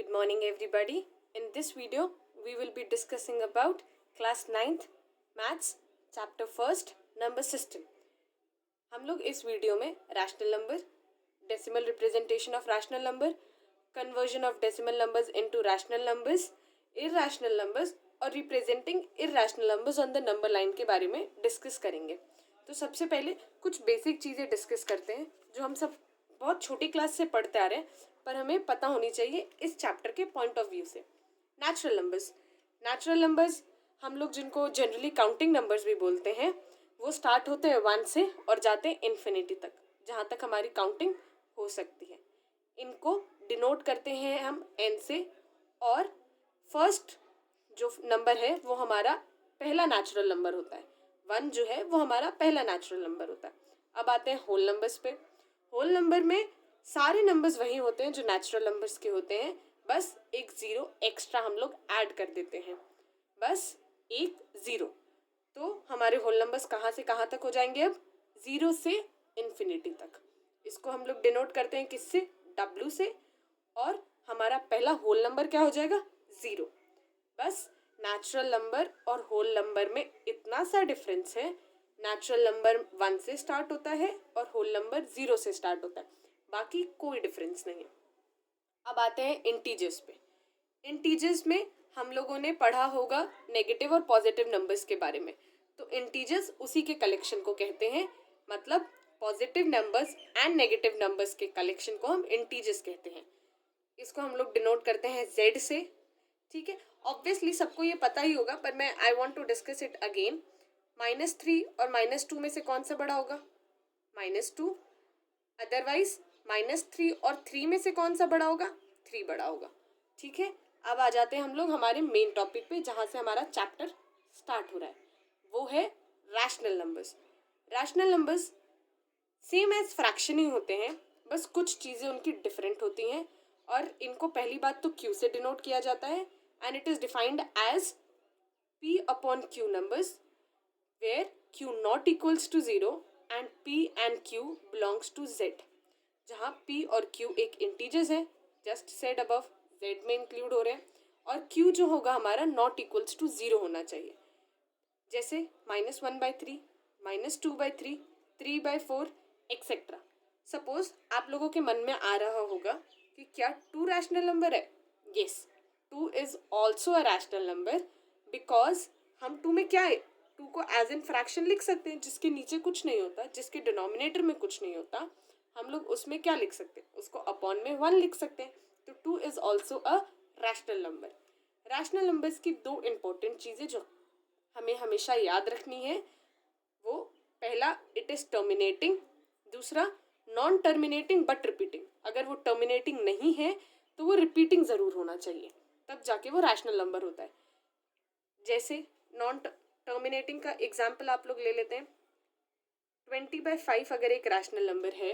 Good morning everybody. In this video, we will be discussing about class 9th Maths chapter 1st number system. हम लोग इस video में rational number, decimal representation of rational number, conversion of decimal numbers into rational numbers, irrational numbers और representing irrational numbers on the number line के बारे में discuss करेंगे. तो सबसे पहले कुछ बेसिक चीज़ें डिस्कस करते हैं जो हम सब बहुत छोटी क्लास से पढ़ते आ रहे हैं पर हमें पता होनी चाहिए इस चैप्टर के पॉइंट ऑफ व्यू से. नेचुरल नंबर्स हम लोग जिनको जनरली काउंटिंग नंबर्स भी बोलते हैं, वो स्टार्ट होते हैं 1 से और जाते हैं इन्फिनिटी तक, जहाँ तक हमारी काउंटिंग हो सकती है. इनको डिनोट करते हैं हम n से, और फर्स्ट जो नंबर है वो हमारा पहला नेचुरल नंबर होता है. 1 जो है वो हमारा पहला नेचुरल नंबर होता है. अब आते हैं होल नंबर्स पे. होल नंबर में सारे नंबर्स वही होते हैं जो नेचुरल नंबर्स के होते हैं, बस एक ज़ीरो एक्स्ट्रा हम लोग ऐड कर देते हैं, बस एक ज़ीरो. तो हमारे होल नंबर्स कहाँ से कहाँ तक हो जाएंगे? अब 0 से इन्फिनिटी तक. इसको हम लोग डिनोट करते हैं किससे? W से. और हमारा पहला होल नंबर क्या हो जाएगा? 0. बस नेचुरल नंबर और होल नंबर में इतना सा डिफरेंस है. नेचुरल नंबर 1 से स्टार्ट होता है और होल नंबर 0 से स्टार्ट होता है, बाकी कोई डिफरेंस नहीं है. अब आते हैं इंटीजर्स पे. इंटीजर्स में हम लोगों ने पढ़ा होगा नेगेटिव और पॉजिटिव नंबर्स के बारे में. तो इंटीजर्स उसी के कलेक्शन को कहते हैं, मतलब positive numbers and negative numbers के कलेक्शन को हम इंटीजर्स कहते हैं. इसको हम लोग डिनोट करते हैं Z से. ठीक है, ऑब्वियसली सबको ये पता ही होगा पर मैं I want to discuss it again. -3 और -2 में से कौन सा बड़ा होगा? -2. अदरवाइज -3 और 3 में से कौन सा बड़ा होगा? 3 बड़ा होगा. ठीक है, अब आ जाते हैं हम लोग हमारे मेन टॉपिक पे, जहाँ से हमारा चैप्टर स्टार्ट हो रहा है. वो है rational numbers. Rational numbers same as fraction ही होते हैं, बस कुछ चीज़ें उनकी डिफरेंट होती हैं. और इनको पहली बात तो Q से डिनोट किया जाता है, and it is defined as P/Q numbers where Q not equals to 0 and P and Q belongs to Z. जहाँ P और Q एक इंटीजर्स है, जस्ट सेड अबव, Z में इंक्लूड हो रहे हैं, और Q जो होगा हमारा नॉट इक्वल्स टू 0 होना चाहिए. जैसे -1/3, -2/3, 3/4 एक्सेट्रा. सपोज आप लोगों के मन में आ रहा होगा कि क्या 2 रैशनल नंबर है? Yes, 2 is also a rational number, because हम 2 में क्या है, 2 को एज एन फ्रैक्शन लिख सकते हैं, जिसके नीचे कुछ नहीं होता, जिसके डिनोमिनेटर में कुछ नहीं होता. हम लोग उसमें क्या लिख सकते हैं? उसको अपॉन में 1 लिख सकते हैं. तो 2 is also a rational number. Rational numbers की 2 इंपॉर्टेंट चीज़ें जो हमें हमेशा याद रखनी है, वो पहला इट इज़ टर्मिनेटिंग, दूसरा नॉन टर्मिनेटिंग बट रिपीटिंग. अगर वो टर्मिनेटिंग नहीं है तो वो रिपीटिंग ज़रूर होना चाहिए, तब जाके वो रैशनल नंबर होता है. जैसे नॉन टर्मिनेटिंग का एग्जाम्पल आप लोग ले लेते हैं. 20/5 अगर एक रैशनल नंबर है,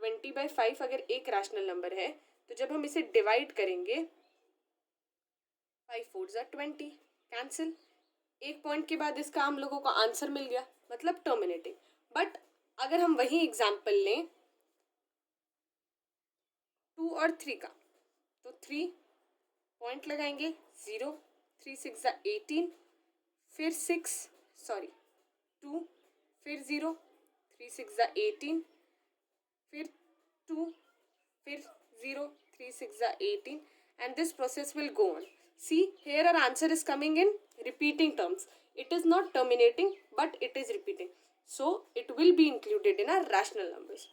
20/5 अगर एक रैशनल नंबर है, तो जब हम इसे डिवाइड करेंगे, 5 4 20, कैंसिल. एक पॉइंट के बाद इसका हम लोगों को आंसर मिल गया, मतलब टर्मिनेटिंग. बट अगर हम वही एग्जाम्पल लें 2 और 3 का, तो 3 पॉइंट लगाएंगे 0, 3 6 18, फिर 2, फिर 0, 3 6 18, फिर 2, फिर 0, 3 6 18, and this process will go on. See, here our answer is coming in repeating terms. It is not terminating, but it is repeating. So, it will be included in our rational numbers.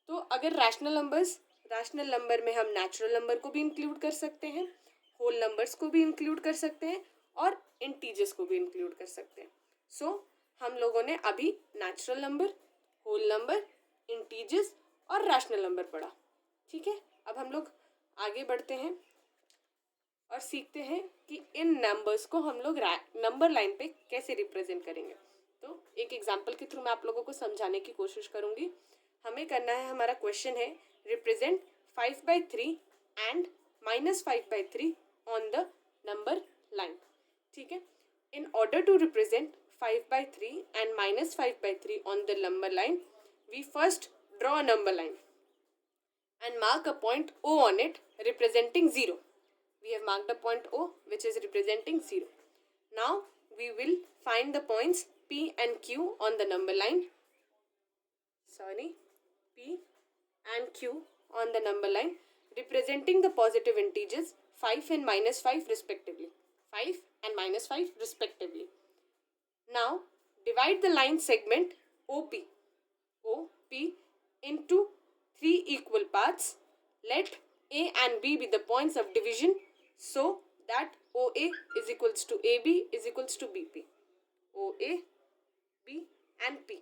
तो अगर rational number में हम natural number को भी include कर सकते हैं, whole numbers को भी इंक्लूड कर सकते हैं, और इंटीजर्स को भी इंक्लूड कर सकते हैं. सो हम लोगों ने अभी natural number, whole number, integers और रैशनल नंबर पढ़ा. ठीक है, अब हम लोग आगे बढ़ते हैं और सीखते हैं कि इन नंबर्स को हम लोग नंबर लाइन पे कैसे रिप्रेजेंट करेंगे. तो एक एग्जांपल के थ्रू मैं आप लोगों को समझाने की कोशिश करूँगी. हमें करना है, हमारा क्वेश्चन है represent 5/3 and -5/3 on the number line. ठीक है, in order to represent 5/3 and -5/3 on the number line, we first draw a number line and mark a point O on it representing 0. We have marked a point O which is representing 0. Now we will find the points P and Q on the number line. P and Q on the number line representing the positive integers 5 and minus 5 respectively. 5 and minus 5 respectively. Now divide the line segment OP into 3 equal parts. Let A and B be the points of division so that OA is equals to AB is equals to BP. OA, B and P.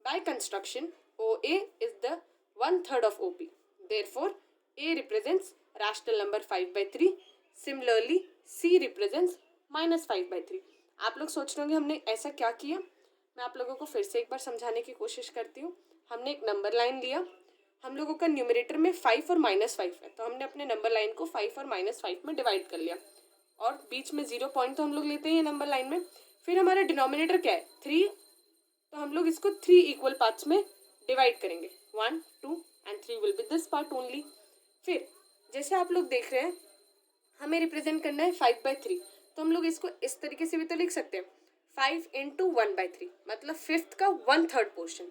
By construction, OA is the 1/3 of OP. Therefore, A represents rational number 5/3. Similarly, C represents -5/3. आप लोग सोच रहे होंगे हमने ऐसा क्या किया. मैं आप लोगों को फिर से एक बार समझाने की कोशिश करती हूँ. हमने एक नंबर लाइन लिया. हम लोगों का न्यूमरेटर में 5 और -5 है, तो हमने अपने नंबर लाइन को 5 और -5 में डिवाइड कर लिया और बीच में 0 पॉइंट तो हम लोग लेते हैं नंबर लाइन में. फिर हमारा डिनोमिनेटर क्या है 3, तो हम लोग इसको 3 इक्वल पार्ट्स में डिवाइड करेंगे. 1, 2 and 3 will be this part only. फिर जैसे आप लोग देख रहे हैं हमें रिप्रेजेंट करना है 5/3, तो हम लोग इसको इस तरीके से भी तो लिख सकते हैं 5 into 1/3 मतलब फिफ्थ का 1/3 पोर्शन.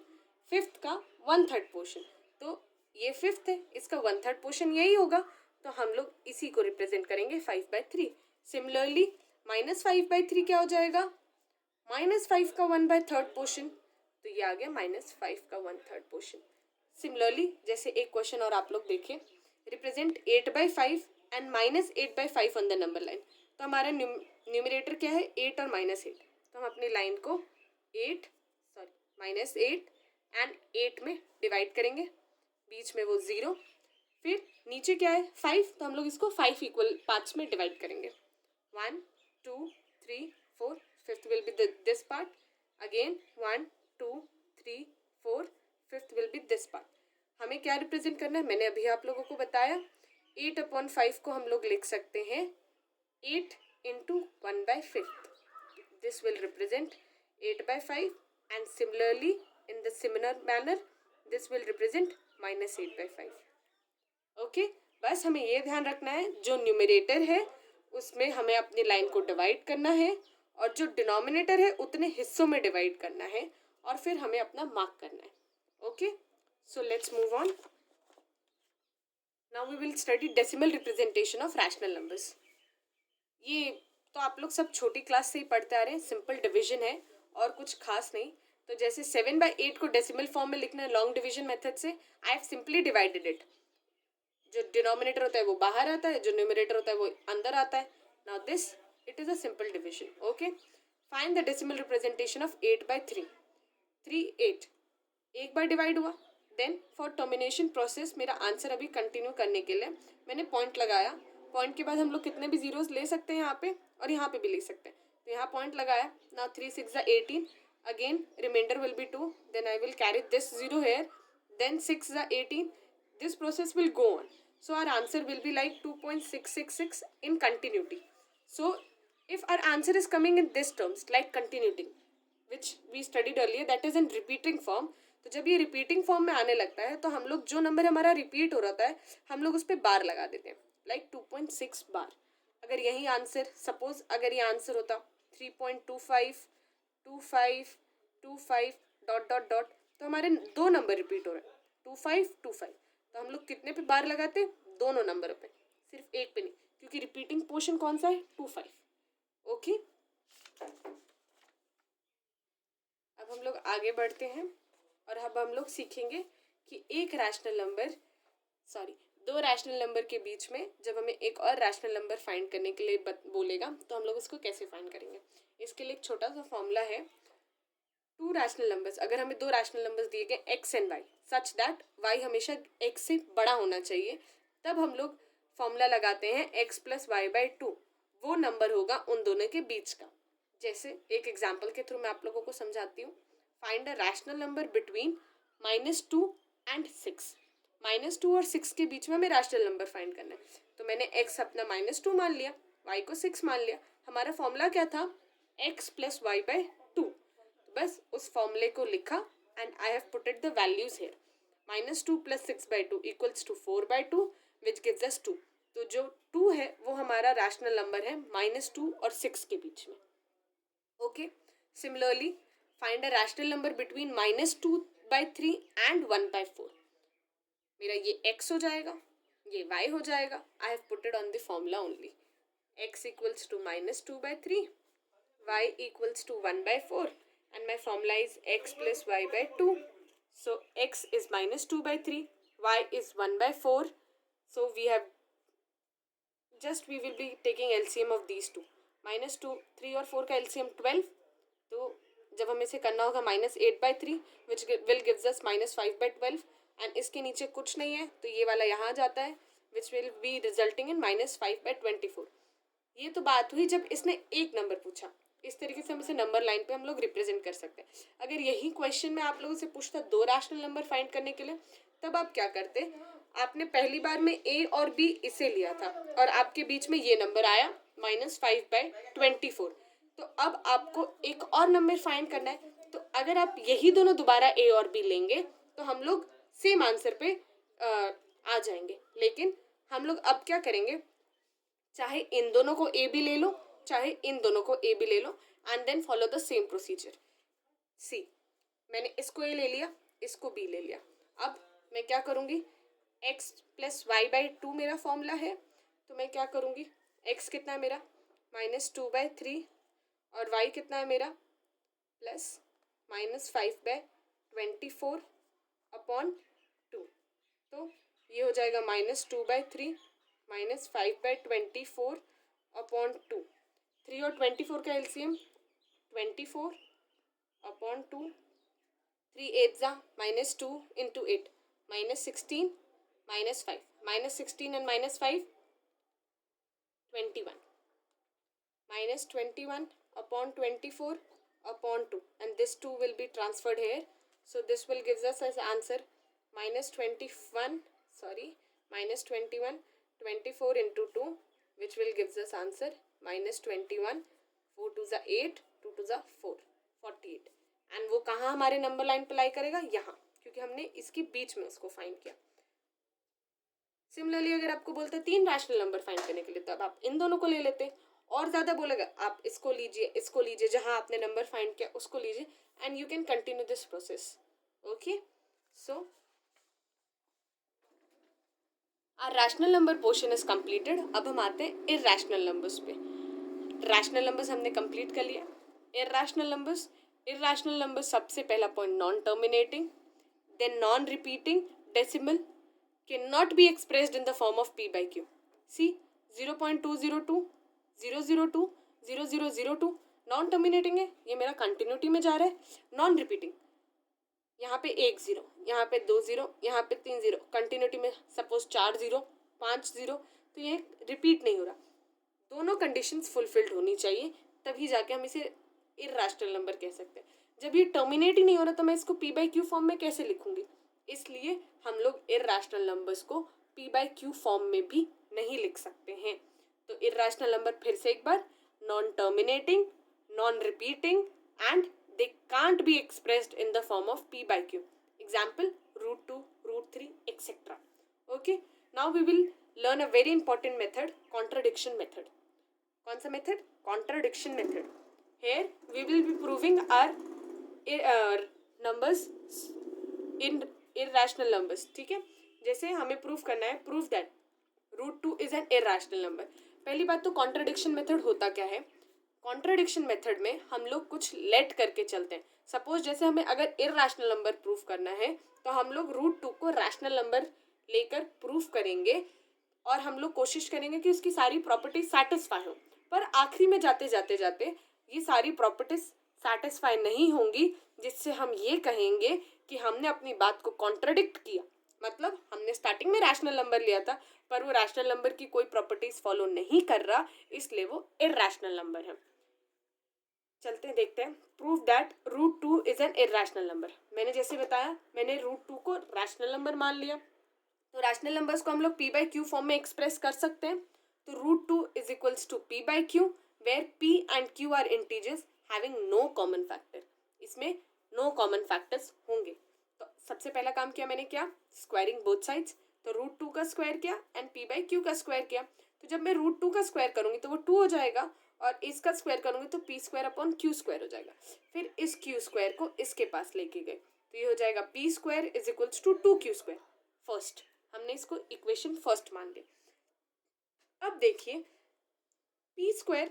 फिफ्थ का 1/3 पोर्शन, तो ये फिफ्थ है, इसका 1/3 पोर्शन यही होगा, तो हम लोग इसी को रिप्रेजेंट करेंगे 5/3. सिमिलरली -5/3 क्या हो जाएगा, -5 का 1/3 पोर्शन, तो ये आ गया -5 का 1/3 पोर्शन. सिमिलरली जैसे एक क्वेश्चन और आप लोग देखिए, represent 8/5 and -8/5 on the number line. तो हमारा न्यूमरेटर क्या है 8 और -8, तो हम अपनी लाइन को -8 एंड 8 में डिवाइड करेंगे. बीच में वो 0. फिर नीचे क्या है 5, तो हम लोग इसको 5 इक्वल पार्ट्स में डिवाइड करेंगे. 1, 2, 3, 4. Fifth will be this part. Again 1, 2, 3, 4. Fifth will be this part. हमें क्या रिप्रेजेंट करना है, मैंने अभी आप लोगों को बताया. 8/5 को हम लोग लिख सकते हैं 8 into 1/5. This will represent 8/5 and similarly in the similar manner this will represent -8/5. Okay, बस हमें ये ध्यान रखना है जो न्यूमरेटर है उसमें हमें अपनी लाइन को डिवाइड करना है और जो डिनोमिनेटर है उतने हिस्सों में डिवाइड करना है और फिर हमें अपना मार्क करना है. Okay, so let's move on. Now we will study decimal representation of rational numbers. ये तो आप लोग सब छोटी क्लास से ही पढ़ते आ रहे हैं. सिंपल डिवीजन है और कुछ खास नहीं. तो जैसे 7/8 को डेसिमल फॉर्म में लिखना है लॉन्ग डिवीजन मेथड से, I have simply divided it. जो डिनोमिनेटर होता है वो बाहर आता है, जो न्यूमरेटर होता है वो अंदर आता है. Now this it is a simple division. Okay, find the decimal representation of 8/3. 3 8 एक बार डिवाइड हुआ. देन फॉर टर्मिनेशन प्रोसेस मेरा आंसर अभी कंटिन्यू करने के लिए मैंने पॉइंट लगाया. पॉइंट के बाद हम लोग कितने भी जीरोस ले सकते हैं यहाँ पे और यहाँ पे भी ले सकते हैं. तो यहाँ पॉइंट लगाया. Now 3 6 18. Again remainder will be 2. Then I will carry this 0 here. Then 6 18. This process will go on. So our answer will be like 2.666 in continuity. So if our answer is coming in this terms like continuity which we studied earlier, that is in repeating form. तो जब ये repeating form में आने लगता है तो हम लोग जो नंबर हमारा रिपीट हो रहा है हम लोग उस पर बार लगा देते हैं लाइक 2.6 बार. अगर यही आंसर सपोज अगर ये आंसर होता 3.25 25 25 डॉट डॉट डॉट, तो हमारे दो नंबर रिपीट हो रहे हैं 25 25. तो हम लोग कितने पे बार लगाते हैं, दोनों नंबर पे, सिर्फ एक पे नहीं, क्योंकि रिपीटिंग पोर्शन कौन सा है 25. ओके, अब हम लोग आगे बढ़ते हैं और अब हम लोग सीखेंगे कि एक रैशनल नंबर दो रैशनल नंबर के बीच में जब हमें एक और रैशनल नंबर फाइंड करने के लिए बोलेगा तो हम लोग उसको कैसे फाइंड करेंगे. इसके लिए एक छोटा सा फॉर्मूला है. 2 रैशनल नंबर्स, अगर हमें 2 रैशनल नंबर्स दिए गए x and y such that y हमेशा x से बड़ा होना चाहिए, तब हम लोग फॉर्मूला लगाते हैं x + y/2. वो नंबर होगा उन दोनों के बीच का. जैसे एक एग्जांपल के थ्रू मैं आप लोगों को समझाती हूँ. Find a rational number between -2 and 6. -2 और 6 के बीच में हमें रैशनल नंबर फाइंड करना है. तो मैंने x अपना -2 मान लिया, y को 6 मान लिया. हमारा फॉर्मूला क्या था, x + y/2. बस उस फॉर्मूले को लिखा and I have putted the values here. -2 + 6/2 = 4/2 which gives us 2. तो जो 2 है वो हमारा रैशनल नंबर है -2 और 6 के बीच में. Okay. Similarly find a rational number between -2/3 and 1/4. मेरा ये x हो जाएगा, ये y हो जाएगा. I have put it on the formula only. x equals to -2/3, y equals to 1/4, and my formula is x plus y/2. So x is -2/3, y is 1/4. So we will be taking LCM of these two. -2, 3 और 4 का LCM 12. तो जब हमें इसे करना होगा -8/3 which will gives us -5/12, and इसके नीचे कुछ नहीं है तो ये वाला यहाँ जाता है which will be resulting in -5/24. ये तो बात हुई जब इसने एक नंबर पूछा. इस तरीके से हम इसे नंबर लाइन पे हम लोग रिप्रेजेंट कर सकते हैं. अगर यही क्वेश्चन में आप लोगों से पूछता 2 रैशनल नंबर फाइंड करने के लिए, तब आप क्या करते. आपने पहली बार में a और b इसे लिया था और आपके बीच में ये नंबर आया -5/24. तो अब आपको एक और नंबर फाइंड करना है. तो अगर आप यही दोनों दोबारा a और b लेंगे तो हम लोग सेम आंसर पे आ जाएंगे. लेकिन हम लोग अब क्या करेंगे, चाहे इन दोनों को ए बी ले लो, चाहे इन दोनों को ए बी ले लो, and then follow the same procedure. See, मैंने इसको ए ले लिया, इसको बी ले लिया. अब मैं क्या करूँगी, x प्लस y/2 मेरा फॉर्मूला है. तो मैं क्या करूँगी, x कितना है मेरा -2/3 और y कितना है मेरा प्लस -5/24 अपॉन 2. तो ये हो जाएगा -2/3 -5/24 अपॉन 2. 3 और 24 का एलसीएम 24 अपॉन 2. 3 8 जा -2 into 8 -16 -5 -16 and -5 21 -21 upon 24 upon 2, and this 2 will be transferred here. So this will gives us as answer -21 24 into 2, which will gives us answer -21. 4 to the 8, 2 to the 4, 48. And वो कहाँ हमारे number line पे लाई करेगा, यहाँ, क्योंकि हमने इसके बीच में उसको फाइंड किया. सिमिलरली अगर आपको बोलते 3 रैशनल नंबर फाइंड करने के लिए, तब आप इन दोनों को ले लेते. और ज़्यादा बोलेगा आप इसको लीजिए, जहाँ आपने नंबर फाइंड किया उसको लीजिए, and you can continue this process. Okay. So our rational number portion is completed. अब हम आते हैं इरैशनल नंबर्स पे. रैशनल नंबर्स हमने कंप्लीट कर लिया. इरैशनल नंबर्स सबसे पहला point non terminating, then non repeating, decimal, cannot be expressed in the form of p/q. See 0.202, 002, 0002 non terminating है, ये मेरा कंटिन्यूटी में जा रहा है. नॉन रिपीटिंग, यहाँ पे 1 0, यहाँ पे 2 0, यहाँ पे 3 0, कंटिन्यूटी में सपोज 4 0, 5 0, तो ये रिपीट नहीं हो रहा. दोनों कंडीशंस फुलफिल्ड होनी चाहिए, तभी जाके हम इसे इरैशनल नंबर कह सकते हैं. जब ये टर्मिनेट ही नहीं हो रहा तो मैं इसको p/q फॉर्म में कैसे लिखूंगी. इसलिए हम लोग इरैशनल नंबर्स को p/q फॉर्म में भी नहीं लिख सकते हैं. तो इरैशनल नंबर फिर से एक बार, non terminating, non repeating, and they can't be expressed in the form of p/q. Example √2, √3 etcetera. Okay. Now we will learn a very important method, contradiction method. कौन सा method, contradiction method. Here we will be proving our numbers in irrational numbers. ठीक है. जैसे हमें proof करना है, prove that √2 is an irrational number. पहली बात तो कॉन्ट्राडिक्शन मेथड होता क्या है. कॉन्ट्राडिक्शन मेथड में हम लोग कुछ लेट करके चलते हैं. सपोज जैसे हमें अगर इरैशनल नंबर प्रूफ करना है तो हम लोग √2 को रैशनल नंबर लेकर प्रूफ करेंगे और हम लोग कोशिश करेंगे कि उसकी सारी प्रॉपर्टीज सेटिस्फाई हो. पर आखिरी में जाते जाते ये सारी प्रॉपर्टीज सेटिस्फाई नहीं होंगी, जिससे हम ये कहेंगे कि हमने अपनी बात को कॉन्ट्राडिक्ट किया. मतलब हमने स्टार्टिंग में रैशनल नंबर लिया था पर वो रैशनल नंबर की कोई प्रॉपर्टीज फॉलो नहीं कर रहा, इसलिए वो इरैशनल नंबर है. चलते हैं, देखते हैं. Prove that √2 is an irrational number. मैंने जैसे बताया, मैंने √2 को रैशनल नंबर मान लिया, तो रैशनल नंबर्स को हम लोग p/q फॉर्म में एक्सप्रेस कर सकते हैं. तो √2 is equals to p/q, where p and q are integers having no common factor. इसमें नो कॉमन फैक्टर्स होंगे. तो सबसे पहला काम किया मैंने, क्या, स्क्वायरिंग बोथ साइड्स. तो √2 का स्क्वायर किया एंड p/q का स्क्वायर किया। तो जब मैं √2 का स्क्वायर करूँगी तो वो 2 हो जाएगा और इसका स्क्वायर करूँगी तो p² हो जाएगा। फिर इस q² को इसके पास लेके गए तो ये हो जाएगा p² = 2q²। फर्स्ट हमने इसको इक्वेशन फर्स्ट मान लिया। अब देखिए p²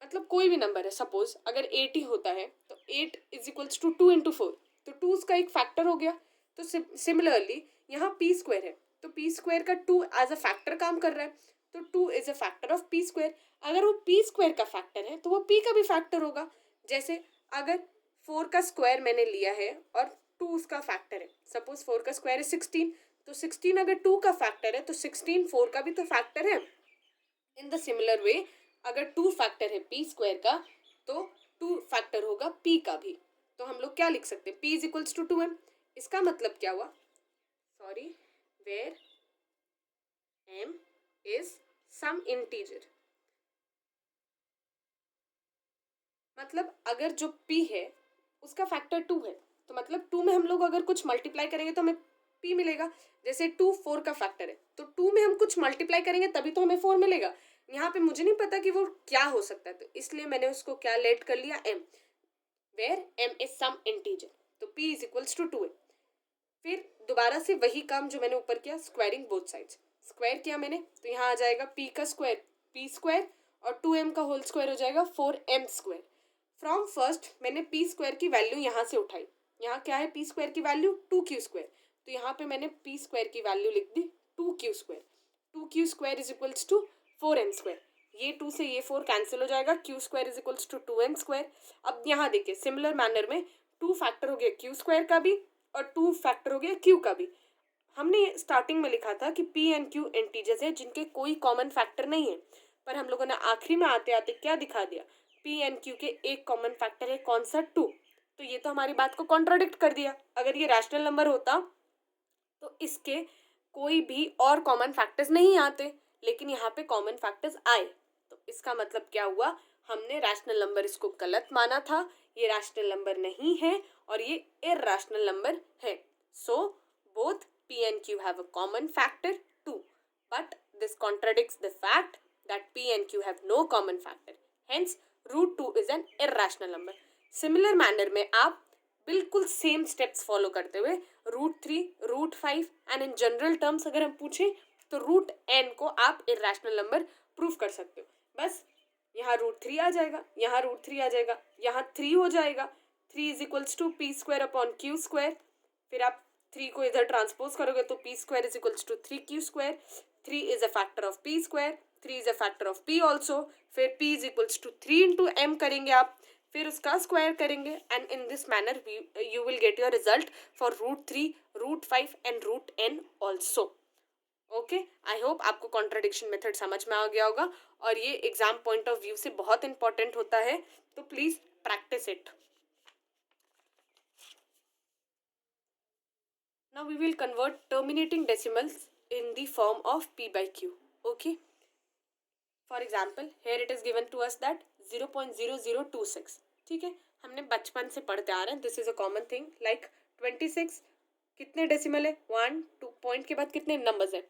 मतलब कोई भी नंबर है, सपोज अगर 8 ही होता है तो 8 = 2 × 4, तो 2 उसका एक फैक्टर हो गया। तो सिमिलरली यहाँ p² है तो p² का 2 एज अ फैक्टर काम कर रहा है, तो 2 is a factor of p²। अगर वो p² का फैक्टर है तो वो p का भी फैक्टर होगा। जैसे अगर 4 का स्क्वायर मैंने लिया है और 2 उसका फैक्टर है, सपोज 4 का स्क्वायर है 16, तो 16 अगर 2 का फैक्टर है तो 16 4 का भी तो फैक्टर है। इन द सिमिलर वे अगर 2 फैक्टर है p² का तो 2 फैक्टर होगा p का भी। तो हम लोग क्या लिख सकते हैं, p = 2m। इसका मतलब क्या हुआ, sorry, where m is some integer. मतलब अगर जो p है उसका फैक्टर 2 है तो मतलब 2 में हम लोग अगर कुछ मल्टीप्लाई करेंगे तो हमें p मिलेगा। जैसे 2 4 का फैक्टर है तो 2 में हम कुछ मल्टीप्लाई करेंगे तभी तो हमें 4 मिलेगा। यहाँ पे मुझे नहीं पता कि वो क्या हो सकता है, तो इसलिए मैंने उसको क्या लेट कर लिया, m, where m is some integer, तो p = 2 है। फिर दोबारा से वही काम जो मैंने ऊपर किया, स्क्वायरिंग बोथ साइड्स, स्क्वायर किया मैंने तो यहाँ आ जाएगा p का स्क्वायर p² और 2m का होल स्क्वायर हो जाएगा 4m²। फ्रॉम फर्स्ट मैंने p² की वैल्यू यहाँ से उठाई, यहाँ क्या है p² की वैल्यू 2q², तो यहाँ पे मैंने p² की वैल्यू लिख दी 2q²। 2q² = 4m²। ये 2 से ये 4 कैंसिल हो जाएगा, q² = 2m²। अब यहाँ देखिए सिमिलर मैनर में 2 फैक्टर हो गया q² का भी और 2 फैक्टर हो गया q का भी। हमने स्टार्टिंग में लिखा था कि p एंड q इंटीजर्स है जिनके कोई कॉमन फैक्टर नहीं है, पर हम लोगों ने आखिरी में आते आते क्या दिखा दिया, p एंड q के एक कॉमन फैक्टर है, कौन सा, 2। तो ये तो हमारी बात को कॉन्ट्राडिक्ट कर दिया। अगर ये रैशनल नंबर होता तो इसके कोई भी और कॉमन फैक्टर्स नहीं आते, लेकिन यहाँ पे कॉमन फैक्टर्स आए। तो इसका मतलब क्या हुआ, हमने रैशनल नंबर इसको गलत माना था, ये रैशनल नंबर नहीं है और ये इरैशनल नंबर है। सो both p and q have a common factor 2, but this contradicts the fact that p and q have no common factor. Hence, √2 is an irrational number. Similar manner में आप बिल्कुल same steps follow करते हुए √3, √5 and in general terms अगर हम पूछें तो √n को आप इरैशनल नंबर प्रूव कर सकते हो। बस यहाँ √3 आ जाएगा, यहाँ √3 आ जाएगा, यहाँ 3 हो जाएगा, 3 = p²/q²। फिर आप 3 को इधर ट्रांसपोज करोगे तो p² = 3q²। 3 is a factor of p², 3 is a factor of p also. फिर p = 3 × m करेंगे आप, फिर उसका स्क्वायर करेंगे and in this manner you will get your result for √3, √5 and √n also. Okay, I hope आपको contradiction method समझ में आ गया होगा और ये एग्जाम पॉइंट ऑफ व्यू से बहुत इंपॉर्टेंट होता है, तो please practice it. Now we will convert terminating decimals in the form of p/q. Okay. For example, here it is given to us that 0.0026. ठीक है, हमने बचपन से पढ़ते आ रहे हैं, this is a common thing. Like 26 कितने डेसिमल है, 1 2 पॉइंट के बाद कितने नंबर्स है,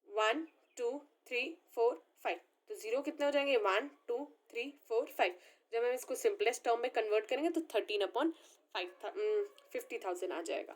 1 2 3 4 5, तो 0 कितने हो जाएंगे, 1 2 3 4 5। जब हम इसको सिंपलेस्ट टर्म में कन्वर्ट करेंगे तो 13/5000 आ जाएगा।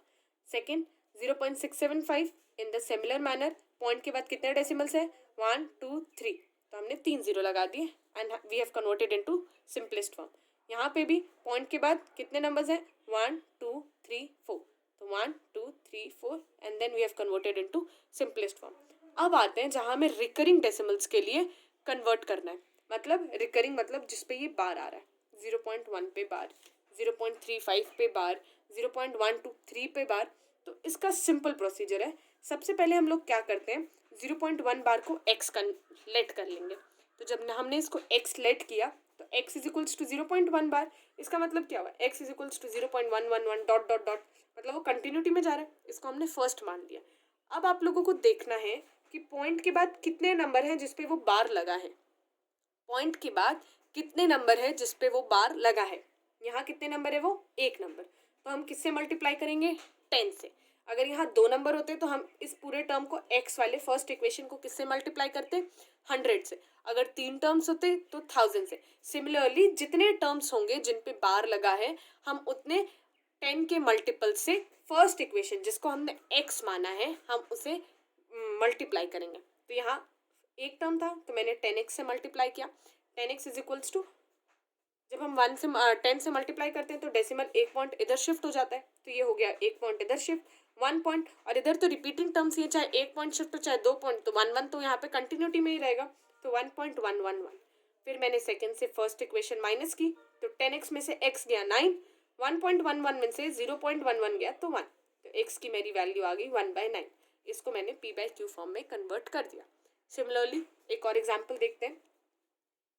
Second 0.675 in the similar manner, point के बाद कितने डेसिमल्स है, 1 2 3, तो हमने 3 0 लगा दिए and we have converted into simplest form. यहाँ पे भी पॉइंट के बाद कितने नंबर्स हैं, 1 2 3 4, तो 1 2 3 4 and then we have converted into simplest form. अब आते हैं जहाँ हमें रिकरिंग डेसिमल्स के लिए कन्वर्ट करना है, मतलब रिकरिंग मतलब जिस पे ये बार आ रहा है, 0.1 पे बार, 0.35 पे बार, 0.123 पे बार। तो इसका सिंपल प्रोसीजर है, सबसे पहले हम लोग क्या करते हैं, 0.1 बार को x लेट कर लेंगे। तो जब हमने इसको x लेट किया तो x = 0.1 बार, इसका मतलब क्या हुआ, x = 0.111 डॉट डॉट डॉट, मतलब वो कंटिन्यूटी में जा रहा है, इसको हमने फर्स्ट मान लिया। अब आप लोगों को देखना है कि पॉइंट के बाद कितने नंबर हैं जिसपे वो बार लगा है, पॉइंट के बाद कितने नंबर है जिसपे वो बार लगा है। यहाँ कितने नंबर है, वो 1 नंबर, तो हम किससे मल्टीप्लाई करेंगे, 10 से। अगर यहाँ 2 नंबर होते तो हम इस पूरे टर्म को x वाले फर्स्ट इक्वेशन को किससे मल्टीप्लाई करते, 100 से। अगर 3 टर्म्स होते तो 1000 से। सिमिलरली जितने टर्म्स होंगे जिन पे बार लगा है, हम उतने 10 के मल्टीपल से फर्स्ट इक्वेशन जिसको हमने x माना है, हम उसे मल्टीप्लाई करेंगे। तो यहाँ एक टर्म था तो मैंने 10x से मल्टीप्लाई किया। 10x इज इक्वल्स टू, जब हम 10 से मल्टीप्लाई करते हैं तो डेसिमल एक पॉइंट इधर शिफ्ट हो जाता है, तो ये हो गया एक पॉइंट इधर शिफ्ट, 1 पॉइंट, और इधर तो रिपीटिंग टर्म्स ये चाहे एक पॉइंट शिफ्ट हो चाहे 2 पॉइंट, तो 1 तो यहाँ पे कंटिन्यूटी में ही रहेगा, तो 1.111। फिर मैंने सेकेंड से फर्स्ट इक्वेशन माइनस की, तो 10x में से x गया 9, 1.11 में से 0.11 गया तो 1, तो x की मेरी वैल्यू आ गई 1/9। इसको मैंने p/q फॉर्म में कन्वर्ट कर दिया। सिमिलरली एक और एग्जाम्पल देखते हैं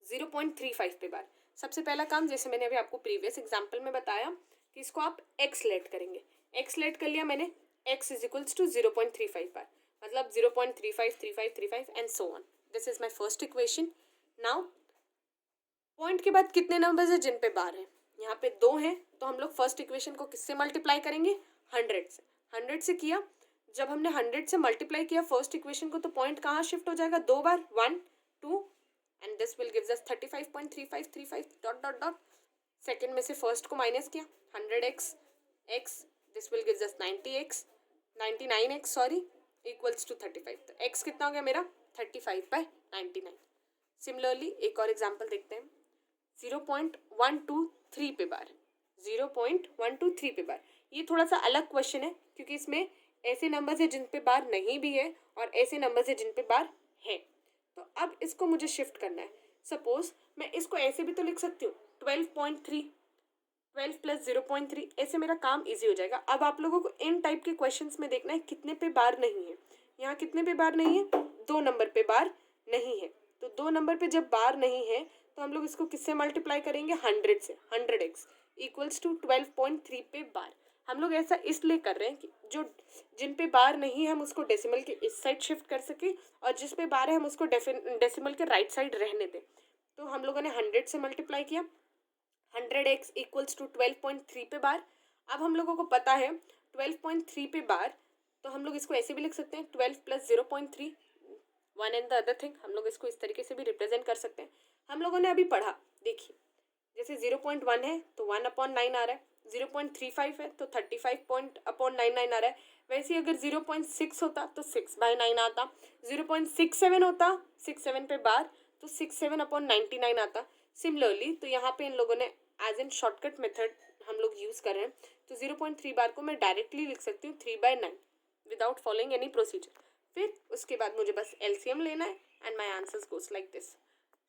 0.35 पे बार। सबसे पहला काम, जैसे मैंने अभी आपको प्रीवियस एग्जाम्पल में बताया कि इसको आप x लेट करेंगे, x लेट कर लिया मैंने, x इज इक्वल्स टू 0.35 बार, मतलब 0.353535 and so on. This is my first equation. Now point के बाद कितने नंबर्स है जिन पे बार है, यहाँ पे 2 हैं, तो हम लोग फर्स्ट इक्वेशन को किससे मल्टीप्लाई करेंगे, 100 से। 100 से किया, जब हमने 100 से मल्टीप्लाई किया फर्स्ट इक्वेशन को, तो पॉइंट कहाँ शिफ्ट हो जाएगा, 2 बार, 1 2, and this will gives us 35.3535 dot dot dot. Second में से फर्स्ट को माइनस किया, 100x x, this will gives us 90x 99x sorry equals to 35। तो x कितना हो गया मेरा, 35/99। सिमिलरली एक और एग्जांपल देखते हैं 0.123 पे बार। 0.123 पे बार, ये थोड़ा सा अलग क्वेश्चन है क्योंकि इसमें ऐसे नंबर्स है जिन पे बार नहीं भी है और ऐसे नंबर्स है जिन पे बार है। तो अब इसको मुझे शिफ्ट करना है। सपोज मैं इसको ऐसे भी तो लिख सकती हूँ 12.3, 12 प्लस 0.3, ऐसे मेरा काम इजी हो जाएगा। अब आप लोगों को इन टाइप के क्वेश्चंस में देखना है कितने पे बार नहीं है। यहाँ कितने पे बार नहीं है, 2 नंबर पे बार नहीं है। तो 2 नंबर पे जब बार नहीं है तो हम लोग इसको किससे मल्टीप्लाई करेंगे, 100 से। 100x इक्वल्स टू 12.3 पे बार। हम लोग ऐसा इसलिए कर रहे हैं कि जो जिन पे बार नहीं है हम उसको डेसिमल के इस साइड शिफ्ट कर सके, और जिस पे बार है हम उसको डेसिमल के राइट साइड रहने दें। तो हम लोगों ने 100 से मल्टीप्लाई किया, 100x इक्वल्स टू 12.3 पे बार। अब हम लोगों को पता है 12.3 पे बार, तो हम लोग इसको ऐसे भी लिख सकते हैं 12 plus 0.3, one and the other thing. हम लोग इसको इस तरीके से भी रिप्रेजेंट कर सकते हैं। हम लोगों ने अभी पढ़ा, देखिए जैसे 0.1 है तो 1/9 आ रहा है, 0.35 है तो 35/99 आ रहा है। वैसे अगर 0.6 होता तो 6/9 आता, 0.67 होता 67 पे बार तो 67/99 आता। सिमिलरली तो यहाँ पे इन लोगों ने एज एन शॉर्टकट मेथड हम लोग यूज़ कर रहे हैं, तो 0.3 बार को मैं डायरेक्टली लिख सकती हूँ 3/9 विदाउट फॉलोइंग एनी प्रोसीजर। फिर उसके बाद मुझे बस LCM लेना है and my answers goes like this,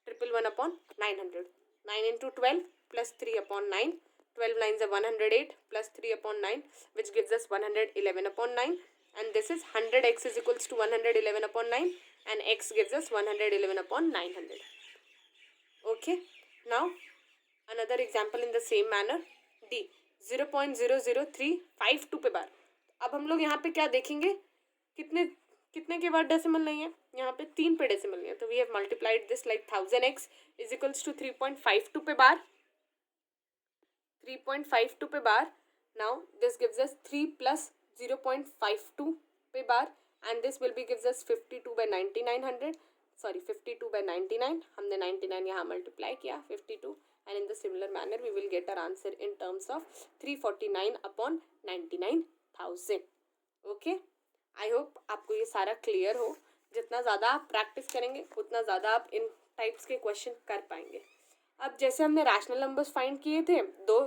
111/900, 9 into 12 plus 3/9, 12 9s are 108 plus 3/9 which gives us 111/9, and this is 100x is equals to 111/9 and x gives us 111/900. Okay, now another example in the same manner, D 0.00352 पे बार। अब हम लोग यहाँ पे क्या देखेंगे, कितने के बाद डेसिमल नहीं है, यहाँ पे 3 पे डेसिमल नहीं है, तो we have multiplied this like 1000x is equals to 3.52 पे बार, 3.52 पे bar. Now this gives us 3 plus 0.52 पे bar and this will be gives us 52/9900, sorry 52/99। हमने 99 यहाँ मल्टीप्लाई किया 52, and in the similar manner we will get our answer in terms of 349/99,000। Okay, I hope आपको ये सारा clear हो। जितना ज़्यादा आप प्रैक्टिस करेंगे उतना ज़्यादा आप इन टाइप्स के क्वेश्चन कर पाएंगे। अब जैसे हमने रैशनल नंबर्स फाइंड किए थे दो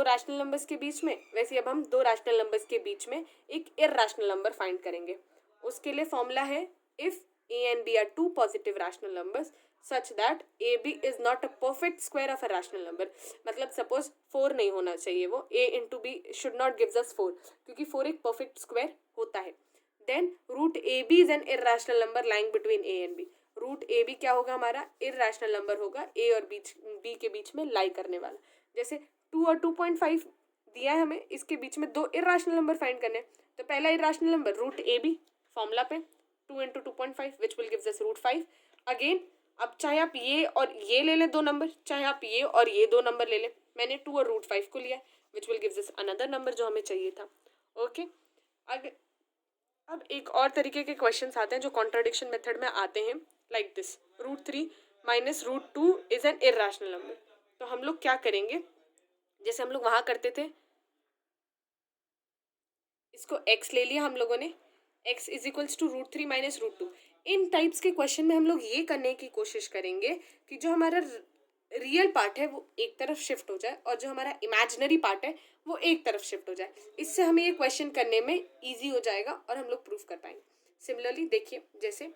रैशनल नंबर्स के बीच में, वैसे अब हम 2 रैशनल नंबर्स के बीच में एक इरैशनल नंबर फाइंड करेंगे। उसके लिए फॉर्मूला है if a and b are 2 positive rational numbers such that ab is not a perfect square of a rational number। मतलब सपोज 4 नहीं होना चाहिए, वो a into b should not gives us 4, क्योंकि 4 एक perfect square होता है। Then root ab is an irrational number lying between a and b। Root a b क्या होगा, हमारा इरैशनल नंबर होगा ए और बी के बीच में लाई करने वाला। जैसे 2 और 2.5 दिया है हमें, इसके बीच में 2 इरैशनल नंबर फाइंड करने हैं। तो पहला irrational number root a b, formula पे 2 into 2.5 which will gives us √5। Again अब चाहे आप ये और ये ले लें 2 नंबर, चाहे आप ये और ये 2 नंबर ले लें, मैंने 2 और √5 को लिया विच will gives us another number जो हमें चाहिए था। ओके, अगर अब एक और तरीके के क्वेश्चंस आते हैं जो कॉन्ट्राडिक्शन मेथड में आते हैं, like this, √3 minus √2 is N irrational number. तो हम लोग क्या करेंगे, जैसे हम लोग वहाँ करते थे, इसको x ले लिया हम लोगों ने, x is equals to √3 minus √2। इन टाइप्स के क्वेश्चन में हम लोग ये करने की कोशिश करेंगे कि जो हमारा रियल पार्ट है वो एक तरफ शिफ्ट हो जाए और जो हमारा इमेजिनरी पार्ट है वो एक तरफ शिफ्ट हो जाए। इससे हमें ये क्वेश्चन करने में ईजी हो जाएगा और हम लोग प्रूफ कर पाएंगे। सिमिलरली देखिए, जैसे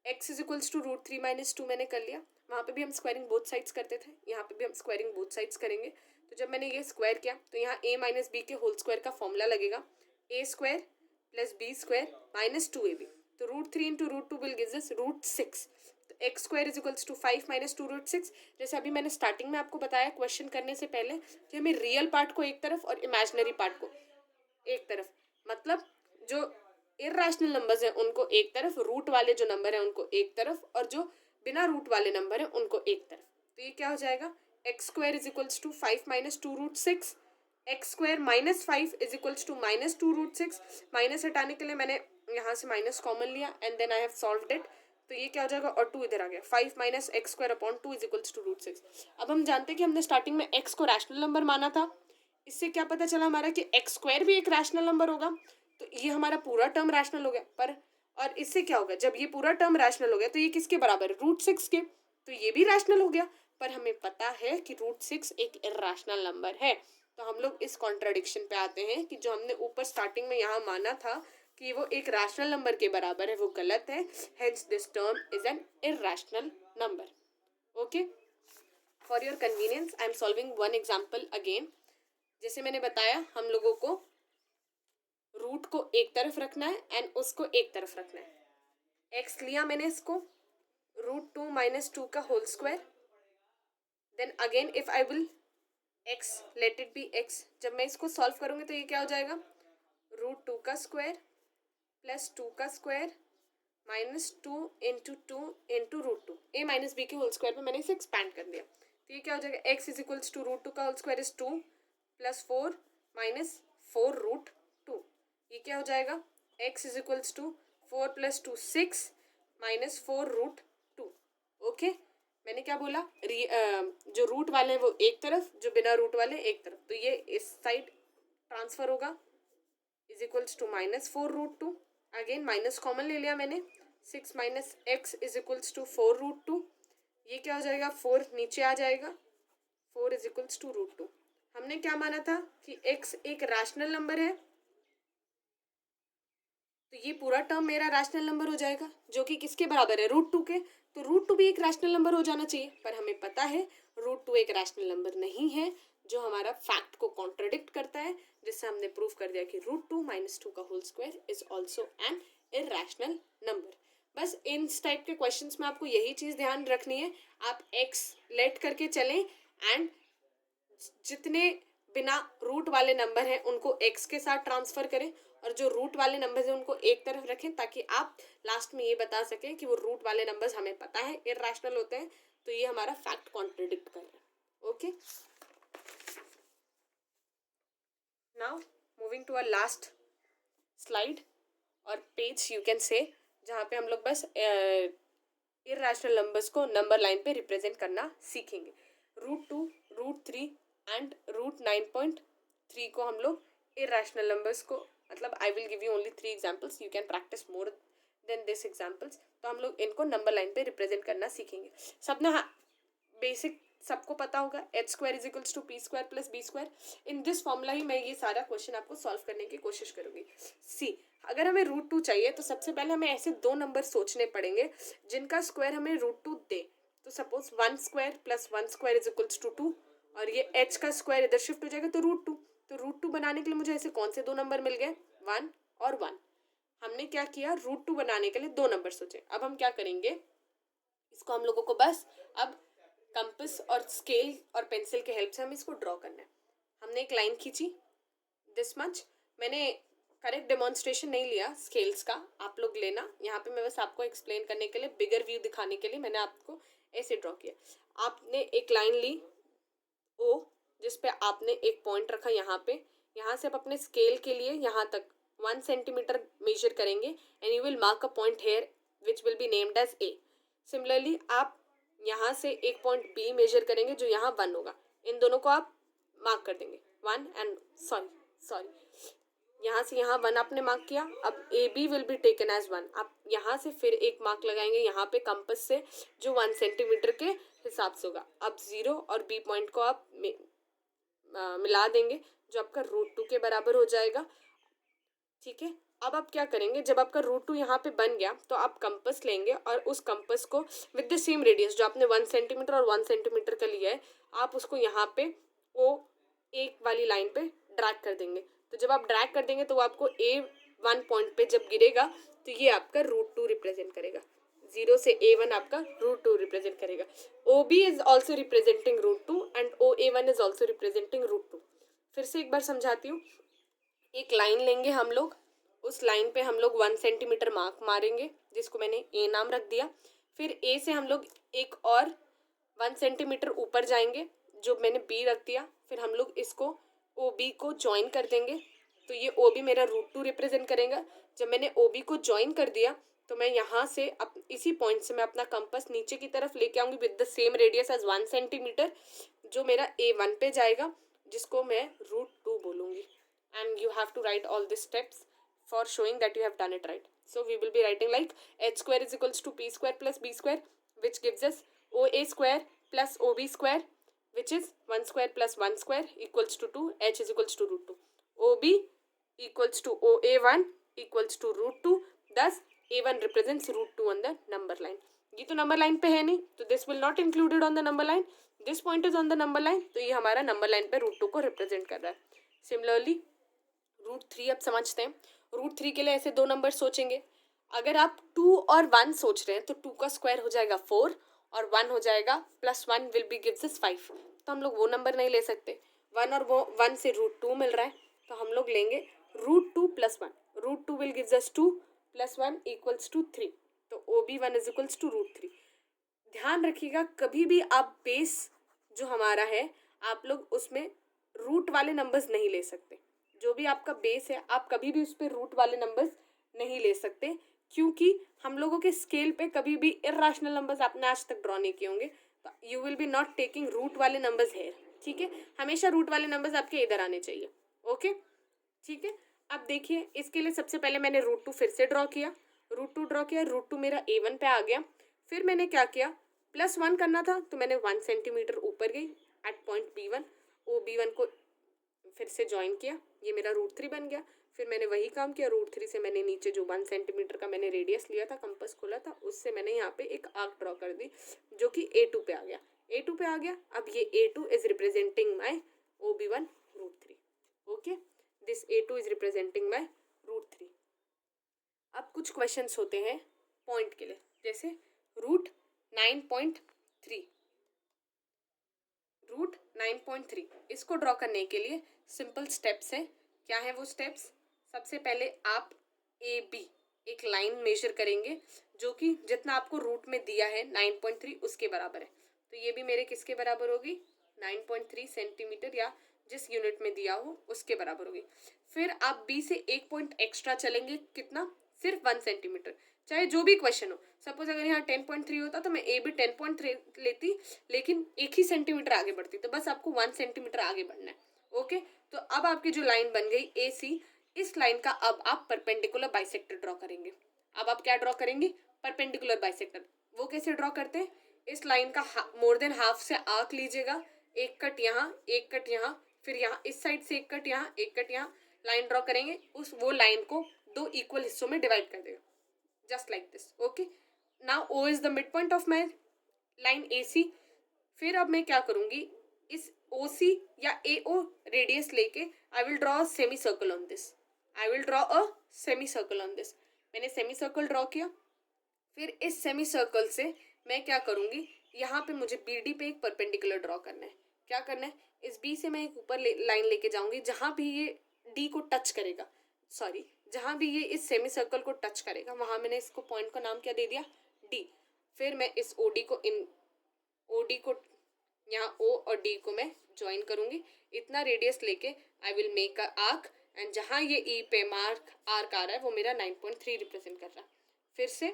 x is equals to √3 minus 2 मैंने कर लिया, वहाँ पे भी हम स्क्वायरिंग बोथ साइड्स करते थे, यहाँ पे भी हम स्क्वायरिंग बोथ साइड्स करेंगे। तो जब मैंने ये स्क्वायर किया तो यहाँ a माइनस बी के होल स्क्वायर का फॉर्मूला लगेगा, a square plus B square minus 2ab। तो √3 इंटू √2 विल गिव्स अस √6। तो x square is equals to 5 minus 2 √6। जैसे अभी मैंने स्टार्टिंग में आपको बताया क्वेश्चन करने से पहले कि हमें रियल पार्ट को एक तरफ और इमेजिनरी पार्ट को एक तरफ, मतलब जो इर्रेशनल नंबर्स हैं उनको एक तरफ, रूट वाले जो नंबर हैं उनको एक तरफ, और जो बिना रूट वाले नंबर हैं उनको एक तरफ। तो ये क्या हो जाएगा, x square is equals to 5 minus 2 √6, x square minus 5 is equals to minus 2 √6। Minus हटाने के लिए मैंने यहाँ से माइनस कॉमन लिया and then I have solved it. तो ये क्या हो जाएगा, और 2 इधर आ गया, 5 minus x square upon 2 is equals to √6। अब हम जानते हैं कि हमने स्टार्टिंग में एक्स को रैशनल नंबर माना था, इससे क्या पता चला हमारा कि एक्स स्क्वायर भी एक रैशनल नंबर होगा। तो ये हमारा पूरा टर्म रैशनल हो गया, पर और इससे क्या होगा, जब ये पूरा टर्म रैशनल हो गया तो ये किसके बराबर है, √6 के, तो ये भी रैशनल हो गया। पर हमें पता है कि √6 एक इर्रेशनल नंबर है। तो हम लोग इस कॉन्ट्राडिक्शन पे आते हैं कि जो हमने ऊपर स्टार्टिंग में यहाँ माना था कि वो एक रैशनल नंबर के बराबर है, वो गलत है। Hence this term is an irrational number. Okay, for your convenience I am solving one example again. जैसे मैंने बताया, हम लोगों को रूट को एक तरफ रखना है एंड उसको एक तरफ रखना है। एक्स लिया मैंने इसको, √2 माइनस 2 का whole square, then again if I will x, let it be x. जब मैं इसको सॉल्व करूंगी तो ये क्या हो जाएगा, √2 का स्क्वायर प्लस 2 का स्क्वायर माइनस 2 इंटू 2 इंटू √2, ए माइनस बी के होल स्क्वायर पे मैंने इसे एक्सपैंड कर दिया। तो ये क्या हो जाएगा, एक्स इज इक्वल्स टू √2 का whole square is 2 plus 4 minus 4 √2। ये क्या हो जाएगा, x is equals to 4 plus 2 6 minus 4 √2। Okay, मैंने क्या बोला, जो रूट वाले हैं वो एक तरफ, जो बिना रूट वाले एक तरफ। तो ये इस साइड ट्रांसफर होगा, is equals to minus 4 √2। Again minus common ले लिया मैंने, 6 minus x is equals to 4 √2। ये क्या हो जाएगा, 4 नीचे आ जाएगा, 4 इज इक्वल्स टू √2। हमने क्या माना था कि x एक रैशनल नंबर है, तो ये पूरा टर्म मेरा रैशनल नंबर हो जाएगा, जो कि किसके बराबर है, √2 के। तो √2 भी एक रैशनल नंबर हो जाना चाहिए, पर हमें पता है √2 एक रैशनल नंबर नहीं है, जो हमारा फैक्ट को कॉन्ट्रडिक्ट करता है, जिससे हमने प्रूव कर दिया कि √2 माइनस 2 का whole square is also an irrational number. बस इन टाइप के क्वेश्चंस में आपको यही चीज़ ध्यान रखनी है, आप x लेट करके चलें एंड जितने बिना रूट वाले नंबर हैं उनको x के साथ ट्रांसफर करें, और जो रूट वाले नंबर्स हैं उनको एक तरफ रखें, ताकि आप लास्ट में ये बता सकें कि वो रूट वाले नंबर्स हमें पता है इर्रेशनल होते हैं, तो ये हमारा फैक्ट कॉन्ट्रडिक्ट कर रहे हैं। Okay, now moving to a last slide और पेज यू कैन से, जहाँ पे हम लोग बस इर्रेशनल नंबर्स को नंबर लाइन पे रिप्रेजेंट करना सीखेंगे। √2, √3 एंड √9.3 को हम लोग इर्रेशनल नंबर्स को, मतलब I will give you only 3 examples, you can practice more than this examples. तो हम लोग इनको नंबर लाइन पे रिप्रेजेंट करना सीखेंगे। सबने बेसिक सबको पता होगा, H square is equals to P square plus B square. In this formula ही मैं ये सारा क्वेश्चन आपको सॉल्व करने की कोशिश करूंगी। सी, अगर हमें √2 चाहिए तो सबसे पहले हमें ऐसे 2 नंबर सोचने पड़ेंगे जिनका स्क्वायर हमें √2 दे। तो suppose 1 square plus 1 square is equals to 2, और ये h का स्क्वायर इधर शिफ्ट हो जाएगा तो √2। तो √2 बनाने के लिए मुझे ऐसे कौन से 2 नंबर मिल गए, 1 और 1। हमने क्या किया, √2 बनाने के लिए 2 नंबर सोचे। अब हम क्या करेंगे, इसको हम लोगों को बस अब कंपास और स्केल और पेंसिल के हेल्प से हम इसको ड्रॉ करना है। हमने एक लाइन खींची दिस मच, मैंने करेक्ट डेमोन्स्ट्रेशन नहीं लिया स्केल्स का, आप लोग लेना। यहाँ पे मैं बस आपको एक्सप्लेन करने के लिए, बिगर व्यू दिखाने के लिए मैंने आपको ऐसे ड्रॉ किया। आपने एक लाइन ली ओ, जिस पे आपने एक पॉइंट रखा यहाँ पे, यहाँ से आप अपने स्केल के लिए यहाँ तक 1 सेंटीमीटर मेजर करेंगे and you will mark a point here which will be named as A. Similarly आप यहाँ से एक पॉइंट बी मेजर करेंगे जो यहाँ 1 होगा. इन दोनों को आप मार्क कर देंगे 1 एंड सॉरी यहाँ से यहाँ 1 आपने मार्क किया. अब A B will be taken as 1. आप यहाँ से फिर एक मार्क लगाएंगे यहाँ पे कंपास से जो 1 सेंटीमीटर के हिसाब से होगा. अब 0 और बी पॉइंट को आप मिला देंगे जो आपका √2 के बराबर हो जाएगा. ठीक है. अब आप क्या करेंगे, जब आपका √2 यहाँ पे बन गया तो आप कंपास लेंगे और उस कंपास को विद द सेम रेडियस जो आपने 1 सेंटीमीटर और 1 सेंटीमीटर का लिया है आप उसको यहाँ पे वो एक वाली लाइन पे ड्रैग कर देंगे. तो जब आप ड्रैग कर देंगे तो वो आपको A1 पॉइंट पे जब गिरेगा तो ये आपका √2 रिप्रेजेंट करेगा. 0 से A1 आपका √2 रिप्रेजेंट करेगा. OB is also representing √2 and OA1 is also representing √2. फिर से एक बार समझाती हूँ. एक लाइन लेंगे हम लोग, उस लाइन पे हम लोग 1 सेंटीमीटर मार्क मारेंगे जिसको मैंने ए नाम रख दिया. फिर ए से हम लोग एक और 1 सेंटीमीटर ऊपर जाएंगे जो मैंने बी रख दिया. फिर हम लोग इसको ओ बी को ज्वाइन कर देंगे तो ये ओ बी मेरा √2 रिप्रेजेंट करेगा. जब मैंने ओ बी को ज्वाइन कर दिया तो मैं यहाँ से इसी पॉइंट से मैं अपना कंपास नीचे की तरफ लेके आऊँगी with the same radius as 1 centimetre जो मेरा A1 पे जाएगा जिसको मैं √2 बोलूँगी. And you have to write all these steps for showing that you have done it right. So we will be writing like h square is equals to p square plus b square which gives us OA square plus OB square which is 1 square plus 1 square equals to 2. H is equals to √2. OB equals to OA1 equals to √2. Thus A1 represents √2 on the number line. ये तो number line पे है नहीं तो this will not included on the number line. This point is on the number line तो ये हमारा number line पे √2 को रिप्रेजेंट कर रहा है. सिमिलरली √3 अब समझते हैं. √3 के लिए ऐसे दो नंबर सोचेंगे. अगर आप 2 और 1 सोच रहे हैं तो 2 का स्क्वायर हो जाएगा 4 और 1 हो जाएगा +1 विल बी गिव्स अस 5. तो हम लोग वो नंबर नहीं ले सकते. 1 और वो 1 से √2 मिल रहा है तो हम लोग लेंगे √2 + 1. √2 will gives us 2 + 1 equals to 3. तो OB1 इज इक्वल्स टू √3. ध्यान रखिएगा कभी भी आप बेस जो हमारा है आप लोग उसमें रूट वाले नंबर्स नहीं ले सकते. जो भी आपका बेस है आप कभी भी उस पर रूट वाले नंबर्स नहीं ले सकते क्योंकि हम लोगों के स्केल पे कभी भी इर्रेशनल नंबर्स आपने आज तक ड्रॉ नहीं किए होंगे. तो you will be not taking root वाले नंबर्स हेयर. ठीक है. हमेशा रूट वाले नंबर्स आपके इधर आने चाहिए. ओके. ठीक है. अब देखिए इसके लिए सबसे पहले मैंने √2 फिर से ड्रॉ किया. √2 ड्रॉ किया. √2 मेरा A1 पे आ गया. फिर मैंने क्या किया +1 करना था तो मैंने 1 सेंटीमीटर ऊपर गई एट पॉइंट B1. OB1 को फिर से ज्वाइन किया. ये मेरा √3 बन गया. फिर मैंने वही काम किया. √3 से मैंने नीचे जो 1 सेंटीमीटर का मैंने रेडियस लिया था कंपास खोला था उससे मैंने यहाँ पे एक आर्क ड्रॉ कर दी जो कि A2 पे आ गया. A2 पे आ गया. अब ये A2 is representing my OB1 √3. Okay. This A2 is representing my √3. अब कुछ क्वेश्चंस होते हैं पॉइंट के लिए जैसे √9.3. √9.3 इसको ड्रॉ करने के लिए सिंपल स्टेप्स हैं. क्या है वो स्टेप्स? सबसे पहले आप AB एक लाइन मेजर करेंगे जो कि जितना आपको रूट में दिया है 9.3 उसके बराबर है. तो ये भी मेरे किसके बराबर होगी 9.3 सेंटीमीटर या जिस यूनिट में दिया हो उसके बराबर होगी. फिर आप B से एक पॉइंट एक्स्ट्रा चलेंगे. कितना? सिर्फ 1 सेंटीमीटर. चाहे जो भी क्वेश्चन हो. सपोज अगर यहाँ 10.3 होता तो मैं A भी 10.3 लेती लेकिन 1 ही सेंटीमीटर आगे बढ़ती. तो बस आपको 1 सेंटीमीटर आगे बढ़ना है. ओके. तो अब आपकी जो लाइन बन गई AC, इस लाइन का अब आप परपेंडिकुलर बाइसेक्टर ड्रॉ करेंगे. अब आप क्या ड्रॉ करेंगे? Perpendicular bisector. वो कैसे ड्रॉ करते हैं? इस लाइन का मोर देन हाफ से आर्क लीजिएगा. एक कट यहाँ, एक कट यहाँ, फिर यहाँ इस साइड से एक कट यहाँ, एक कट यहाँ. लाइन ड्रॉ करेंगे. वो लाइन को 2 इक्वल हिस्सों में डिवाइड कर देगा just like this. Okay. Now O is the mid point of my line AC. फिर अब मैं क्या करूँगी इस OC या AO रेडियस लेके I will draw semi circle on this. I will draw a semi circle on this. मैंने semi circle draw किया. फिर इस सेमी सर्कल से मैं क्या करूँगी यहाँ पे मुझे BD पे एक परपेंडिकुलर ड्रॉ करना है. क्या करना है? इस B से मैं एक ऊपर लाइन लेके जाऊँगी जहाँ भी ये D को टच करेगा. सॉरी, जहाँ भी ये इस सेमी सर्कल को टच करेगा वहाँ मैंने इसको पॉइंट का नाम क्या दे दिया D. फिर मैं इस OD को यहाँ O और D को मैं ज्वाइन करूँगी. इतना रेडियस लेके I will make a arc and जहाँ ये ई पे मार्क आर्क आ रहा है वो मेरा 9.3 रिप्रेजेंट कर रहा है। फिर से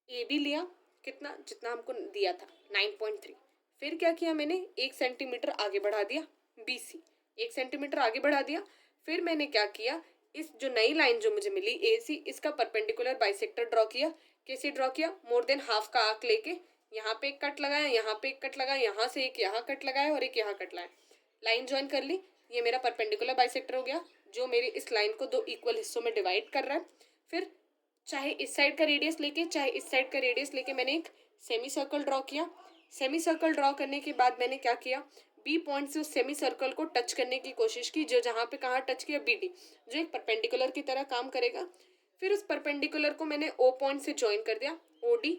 ए भी लिया, कितना, जितना हमको दिया था 9.3। फिर क्या किया मैंने, 1 सेंटीमीटर आगे बढ़ा दिया बी सी, 1 सेंटीमीटर आगे बढ़ा दिया। फिर मैंने क्या किया, इस जो नई लाइन जो मुझे मिली ए सी, इसका परपेंडिकुलर बाइसेक्टर ड्रॉ किया। कैसे ड्रॉ किया, मोर देन हाफ का आर्क लेके यहाँ पे एक कट लगाया, यहाँ पे एक कट लगाया, यहाँ से एक यहाँ कट लगाया और एक यहाँ कट लगाया, लाइन ज्वाइन कर ली। ये मेरा परपेंडिकुलर बाइसेक्टर हो गया जो मेरी इस लाइन को 2 इक्वल हिस्सों में डिवाइड कर रहा है। फिर चाहे इस साइड का रेडियस लेके चाहे इस साइड का रेडियस लेके मैंने एक सेमी सर्कल ड्रॉ किया। सेमी सर्कल ड्रॉ करने के बाद मैंने क्या किया, बी पॉइंट से उस सेमी सर्कल को टच करने की कोशिश की, जो जहाँ पे कहाँ टच किया, बी डी, जो एक परपेंडिकुलर की तरह काम करेगा। फिर उस परपेंडिकुलर को मैंने ओ पॉइंट से ज्वाइन कर दिया, ओ डी।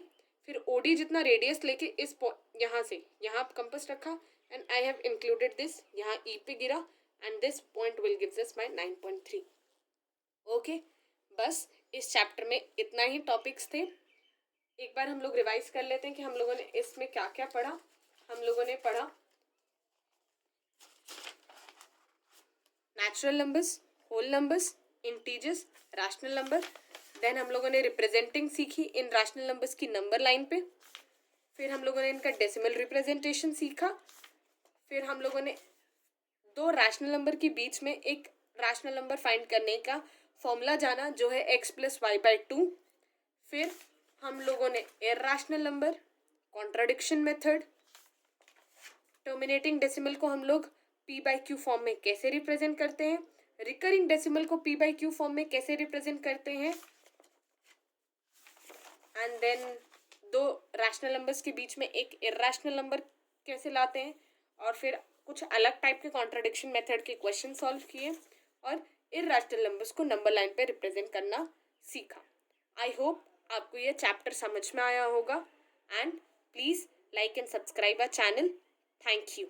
फिर ओ डी जितना रेडियस लेके इस यहाँ से यहाँ कंपास रखा and I have included this, यहाँ ई पे गिरा and this point will gives us my 9.3। Okay, बस इस चैप्टर में इतना ही टॉपिक्स थे। एक बार हम लोग रिवाइज कर लेते हैं कि हम लोगों ने इसमें क्या क्या पढ़ा। हम लोगों ने पढ़ा natural numbers, whole numbers, integers, rational number. Then हम लोगों ने रिप्रेजेंटिंग सीखी इन रैशनल नंबर्स की नंबर लाइन पे। फिर हम लोगों ने इनका डेसिमल रिप्रेजेंटेशन सीखा। फिर हम लोगों ने 2 रैशनल नंबर के बीच में एक रैशनल नंबर फाइंड करने का फॉर्मूला जाना, जो है x+y/2। फिर हम लोगों ने irrational number, contradiction method, terminating decimal को हम लोग p/q फॉर्म में कैसे रिप्रेजेंट करते हैं, रिकरिंग डेसिमल को p/q फॉर्म में कैसे रिप्रेजेंट करते हैं, एंड देन 2 रैशनल नंबर्स के बीच में एक इरैशनल नंबर कैसे लाते हैं, और फिर कुछ अलग टाइप के कॉन्ट्राडिक्शन मेथड के क्वेश्चन सॉल्व किए और इरैशनल नंबर्स को नंबर लाइन पे रिप्रेजेंट करना सीखा। आई होप आपको ये चैप्टर समझ में आया होगा and please like and subscribe our channel. Thank you.